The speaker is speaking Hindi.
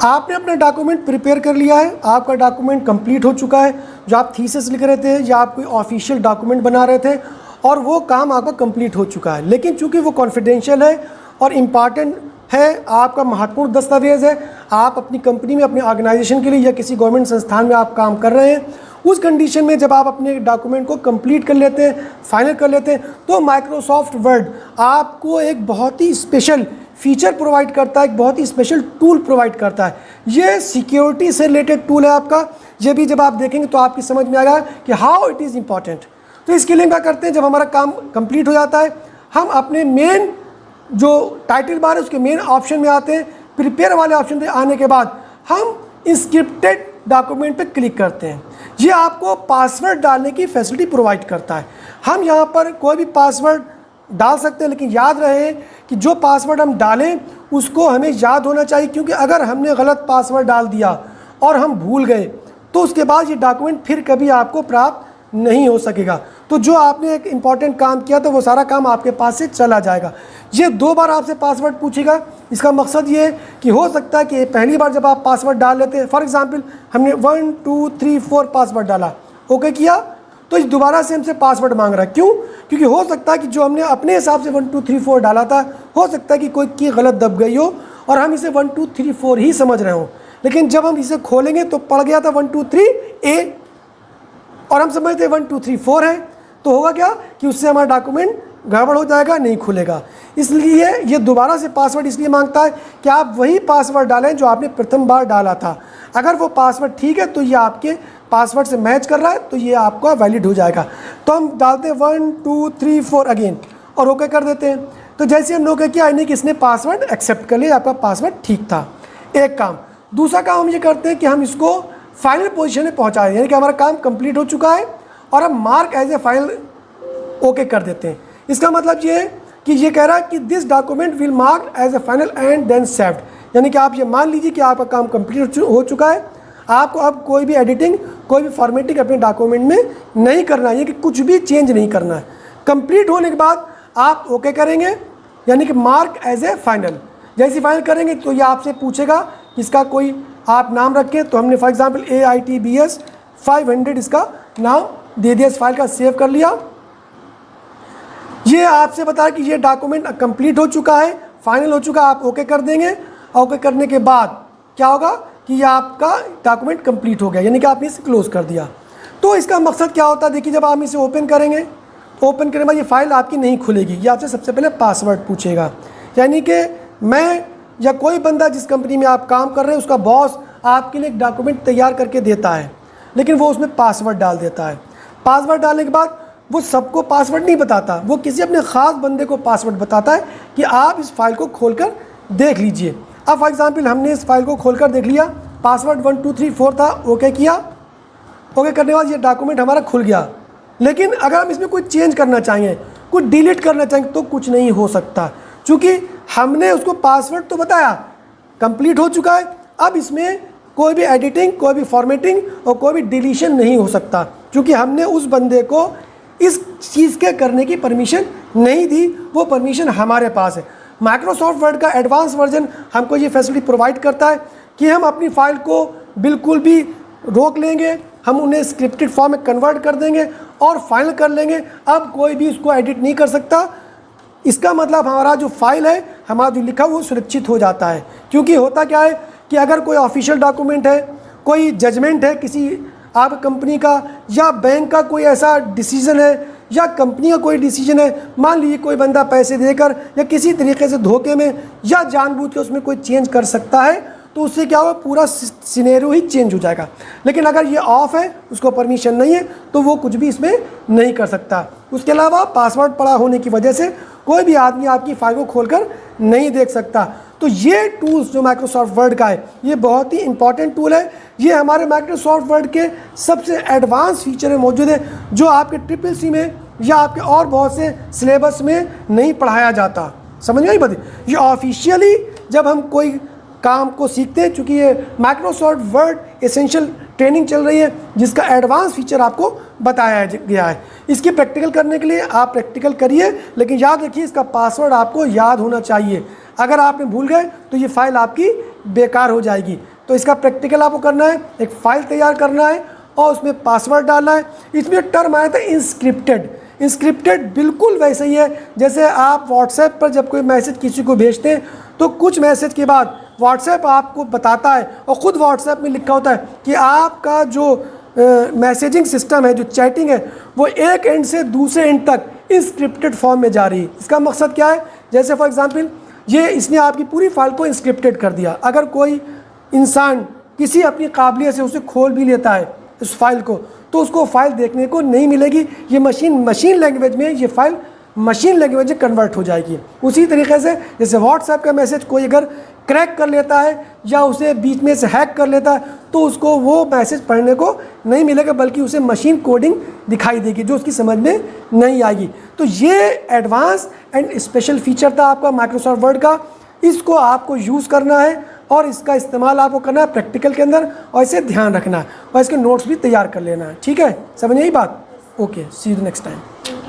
आपने अपना डॉक्यूमेंट प्रिपेयर कर लिया है, आपका डॉक्यूमेंट कंप्लीट हो चुका है। जो आप थीसिस लिख रहे थे या आप कोई ऑफिशियल डॉक्यूमेंट बना रहे थे और वो काम आपका कंप्लीट हो चुका है, लेकिन चूंकि वो कॉन्फिडेंशियल है और इम्पॉर्टेंट है, आपका महत्वपूर्ण दस्तावेज़ है, आप अपनी कंपनी में अपने ऑर्गेनाइजेशन के लिए या किसी गवर्नमेंट संस्थान में आप काम कर रहे हैं, उस कंडीशन में जब आप अपने डॉक्यूमेंट को कंप्लीट कर लेते हैं, फाइनल कर लेते हैं, तो माइक्रोसॉफ्ट वर्ड आपको एक बहुत ही स्पेशल फीचर प्रोवाइड करता है, एक बहुत ही स्पेशल टूल प्रोवाइड करता है। ये सिक्योरिटी से रिलेटेड टूल है आपका। ये भी जब आप देखेंगे तो आपकी समझ में आएगा कि हाउ इट इज़ इम्पॉर्टेंट। तो इसके लिए क्या करते हैं, जब हमारा काम कंप्लीट हो जाता है, हम अपने मेन जो टाइटल बार है उसके मेन ऑप्शन में आते हैं। प्रिपेयर वाले ऑप्शन पे आने के बाद हम इंस्क्रिप्टेड डॉक्यूमेंट पे क्लिक करते हैं। ये आपको पासवर्ड डालने की फैसिलिटी प्रोवाइड करता है। हम यहाँ पर कोई भी पासवर्ड डाल सकते हैं, लेकिन याद रहे कि जो पासवर्ड हम डालें उसको हमें याद होना चाहिए, क्योंकि अगर हमने गलत पासवर्ड डाल दिया और हम भूल गए तो उसके बाद ये डॉक्यूमेंट फिर कभी आपको प्राप्त नहीं हो सकेगा। तो जो आपने एक इम्पॉर्टेंट काम किया तो वो सारा काम आपके पास से चला जाएगा। ये 2 बार आपसे पासवर्ड पूछेगा। इसका मकसद ये है कि हो सकता है कि पहली बार जब आप पासवर्ड डाल लेते हैं, फॉर एग्जांपल हमने 1 2 3 4 पासवर्ड डाला, ओके किया, तो इस दोबारा से हमसे पासवर्ड मांग रहा है। क्यों? क्योंकि हो सकता है कि जो हमने अपने हिसाब से 1 2 3 4 डाला था, हो सकता है कि कोई की गलत दब गई हो और हम इसे 1 2 3 4 ही समझ रहे हो, लेकिन जब हम इसे खोलेंगे तो पड़ गया था 1 2 3 ए और हम समझते 1 2 3 4 है। तो होगा क्या कि उससे हमारा डॉक्यूमेंट गड़बड़ हो जाएगा, नहीं खुलेगा। इसलिए ये दोबारा से पासवर्ड इसलिए मांगता है कि आप वही पासवर्ड डालें जो आपने प्रथम बार डाला था। अगर वो पासवर्ड ठीक है तो ये आपके पासवर्ड से मैच कर रहा है तो ये आपका वैलिड हो जाएगा। तो हम डालते हैं 1 2 3 4 अगेन और ओके कर देते हैं। तो जैसे हम ओके किया, यानी कि इसने पासवर्ड एक्सेप्ट कर लिया, आपका पासवर्ड ठीक था। एक काम। दूसरा काम हम ये करते हैं कि हम इसको फाइनल पोजीशन में पहुँचा दें, यानी कि हमारा काम कंप्लीट हो चुका है और हम mark as a final okay कर देते हैं। इसका मतलब ये है कि ये कह रहा है कि this document will mark as a final and then saved, यानी कि आप ये मान लीजिए कि आपका काम कंप्लीट हो चुका है। आपको अब कोई भी एडिटिंग, कोई भी फॉर्मेटिंग अपने डॉक्यूमेंट में नहीं करना है, कि कुछ भी चेंज नहीं करना है। कंप्लीट होने के बाद आप ओके करेंगे, यानी कि मार्क एज ए फाइनल। जैसे फाइनल करेंगे तो ये आपसे पूछेगा इसका कोई आप नाम रखें। तो हमने फॉर एग्जांपल AITBS 500 इसका नाम दे दिया, इस फाइल का सेव कर लिया। ये आपसे बताया कि ये डॉक्यूमेंट कंप्लीट हो चुका है, फाइनल हो चुका है, आप ओके कर देंगे। ओके करने के बाद क्या होगा कि ये आपका डॉक्यूमेंट कंप्लीट हो गया, यानी कि आपने इसे क्लोज कर दिया। तो इसका मकसद क्या होता है, देखिए जब आप इसे ओपन करेंगे, ओपन करने के बाद ये फाइल आपकी नहीं खुलेगी। ये आपसे सबसे पहले पासवर्ड पूछेगा, यानी कि मैं या कोई बंदा जिस कंपनी में आप काम कर रहे हैं उसका बॉस आपके लिए एक डॉक्यूमेंट तैयार करके देता है, लेकिन वो उसमें पासवर्ड डाल देता है। पासवर्ड डालने के बाद वो सबको पासवर्ड नहीं बताता, वो किसी अपने ख़ास बंदे को पासवर्ड बताता है कि आप इस फाइल को खोलकर देख लीजिए। अब फॉर एग्जांपल हमने इस फाइल को खोलकर देख लिया, पासवर्ड 1 2 3 4 था, ओके किया। ओके करने के बाद ये डॉक्यूमेंट हमारा खुल गया। लेकिन अगर हम इसमें कुछ चेंज करना चाहेंगे, कुछ डिलीट करना चाहेंगे तो कुछ नहीं हो सकता, क्योंकि हमने उसको पासवर्ड तो बताया, कंप्लीट हो चुका है। अब इसमें कोई भी एडिटिंग, कोई भी फॉर्मेटिंग और कोई भी डिलीशन नहीं हो सकता, क्योंकि हमने उस बंदे को इस चीज़ के करने की परमिशन नहीं दी, वो परमिशन हमारे पास है। माइक्रोसॉफ्ट वर्ड का एडवांस वर्जन हमको ये फैसिलिटी प्रोवाइड करता है कि हम अपनी फ़ाइल को बिल्कुल भी रोक लेंगे, हम उन्हें स्क्रिप्टेड फॉर्म में कन्वर्ट कर देंगे और फाइनल कर लेंगे। अब कोई भी उसको एडिट नहीं कर सकता। इसका मतलब हमारा जो फाइल है, हमारा जो लिखा वो सुरक्षित हो जाता है। क्योंकि होता क्या है कि अगर कोई ऑफिशियल डॉक्यूमेंट है, कोई जजमेंट है किसी आप कंपनी का या बैंक का कोई ऐसा डिसीजन है या कंपनी का कोई डिसीजन है, मान लीजिए कोई बंदा पैसे देकर या किसी तरीके से धोखे में या जानबूझ के उसमें कोई चेंज कर सकता है, तो उससे क्या होगा, पूरा सिनेरियो ही चेंज हो जाएगा। लेकिन अगर ये ऑफ है, उसको परमिशन नहीं है, तो वो कुछ भी इसमें नहीं कर सकता। उसके अलावा पासवर्ड पड़ा होने की वजह से कोई भी आदमी आपकी फाइल को खोलकर नहीं देख सकता। तो ये टूल्स जो माइक्रोसॉफ्ट वर्ड का है, ये बहुत ही इंपॉर्टेंट टूल है। ये हमारे माइक्रोसॉफ्ट वर्ड के सबसे एडवांस फीचर में मौजूद है, जो आपके CCC में या आपके और बहुत से सिलेबस में नहीं पढ़ाया जाता। समझ में आई बात? ये ऑफिशियली जब हम कोई काम को सीखते हैं, चूँकि ये माइक्रोसॉफ्ट वर्ड एसेंशियल ट्रेनिंग चल रही है, जिसका एडवांस फीचर आपको बताया गया है। इसकी प्रैक्टिकल करने के लिए आप प्रैक्टिकल करिए, लेकिन याद रखिए इसका पासवर्ड आपको याद होना चाहिए। अगर आपने भूल गए तो ये फाइल आपकी बेकार हो जाएगी। तो इसका प्रैक्टिकल आपको करना है, एक फ़ाइल तैयार करना है और उसमें पासवर्ड डालना है। इसमें टर्म आया था इंस्क्रिप्टेड। इंस्क्रिप्टेड बिल्कुल वैसे ही है जैसे आप व्हाट्सएप पर जब कोई मैसेज किसी को भेजते हैं तो कुछ मैसेज के बाद व्हाट्सएप आपको बताता है और ख़ुद व्हाट्सएप में लिखा होता है कि आपका जो मैसेजिंग सिस्टम है, जो चैटिंग है, वो एक एंड से दूसरे एंड तक इंस्क्रिप्टेड फॉर्म में जा रही है। इसका मकसद क्या है? जैसे फॉर एग्जांपल ये इसने आपकी पूरी फाइल को इंस्क्रिप्टेड कर दिया। अगर कोई इंसान किसी अपनी काबिलियत से उसे खोल भी लेता है इस फाइल को, तो उसको फाइल देखने को नहीं मिलेगी। ये मशीन लैंग्वेज में ये फाइल मशीन लैंग्वेज में कन्वर्ट हो जाएगी। उसी तरीके से जैसे व्हाट्सएप का मैसेज कोई अगर क्रैक कर लेता है या उसे बीच में से हैक कर लेता है तो उसको वो मैसेज पढ़ने को नहीं मिलेगा, बल्कि उसे मशीन कोडिंग दिखाई देगी जो उसकी समझ में नहीं आएगी। तो ये एडवांस एंड स्पेशल फीचर था आपका माइक्रोसॉफ्ट वर्ड का। इसको आपको यूज़ करना है और इसका इस्तेमाल आपको करना है प्रैक्टिकल के अंदर, और इसे ध्यान रखना है और इसके नोट्स भी तैयार कर लेना है। ठीक है, समझ आई बात? Okay, see you next time.